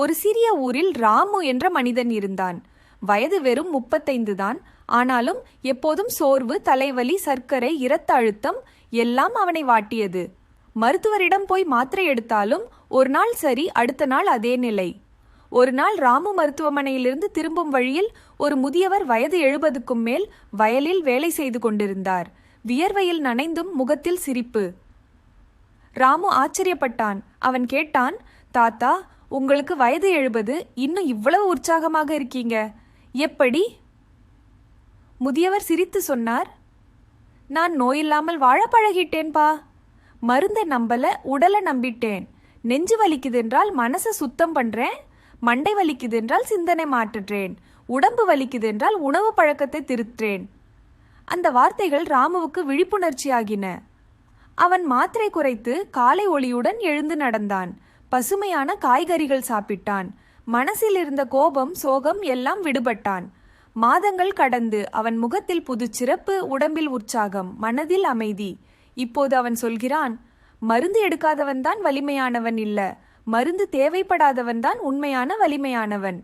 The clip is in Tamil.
ஒரு சிறிய ஊரில் ராமு என்ற மனிதன் இருந்தான். வயது வெறும் 35 தான். ஆனாலும் எப்போதும் சோர்வு, தலைவலி, சர்க்கரை, இரத்த அழுத்தம் எல்லாம் அவனை வாட்டியது. மருத்துவரிடம் போய் மாத்திரை எடுத்தாலும் ஒரு நாள் சரி, அடுத்த நாள் அதே நிலை. ஒரு நாள் ராமு மருத்துவமனையிலிருந்து திரும்பும் வழியில் ஒரு முதியவர் வயது 70க்கும் மேல் வயலில் வேலை செய்து கொண்டிருந்தார். வியர்வையில் நனைந்தும் முகத்தில் சிரிப்பு. ராமு ஆச்சரியப்பட்டான். அவன் கேட்டான், தாத்தா, உங்களுக்கு வயது 70, இன்னும் இவ்வளவு உற்சாகமாக இருக்கீங்க, எப்படி? முதியவர் சிரித்து சொன்னார், நான் நோயில்லாமல் வாழ பழகிட்டேன்பா. மருந்தை நம்பல, உடலை நம்பிட்டேன். நெஞ்சு வலிக்குது என்றால் மனசை சுத்தம் பண்றேன். மண்டை வலிக்குது என்றால் சிந்தனை மாற்றுறேன். உடம்பு வலிக்குது என்றால் உணவு பழக்கத்தை திருத்துறேன். அந்த வார்த்தைகள் ராமுவுக்கு விழிப்புணர்ச்சியாகின. அவன் மாத்திரை குறைத்து காலை ஒளியுடன் எழுந்து நடந்தான். பசுமையான காய்கறிகள் சாப்பிட்டான். மனசில் இருந்த கோபம், சோகம் எல்லாம் விடுபட்டான். மாதங்கள் கடந்து அவன் முகத்தில் புதுச்சிறப்பு, உடம்பில் உற்சாகம், மனதில் அமைதி. இப்போது அவன் சொல்கிறான், மருந்து எடுக்காதவன்தான் வலிமையானவன் இல்ல, மருந்து தேவைப்படாதவன்தான் உண்மையான வலிமையானவன்.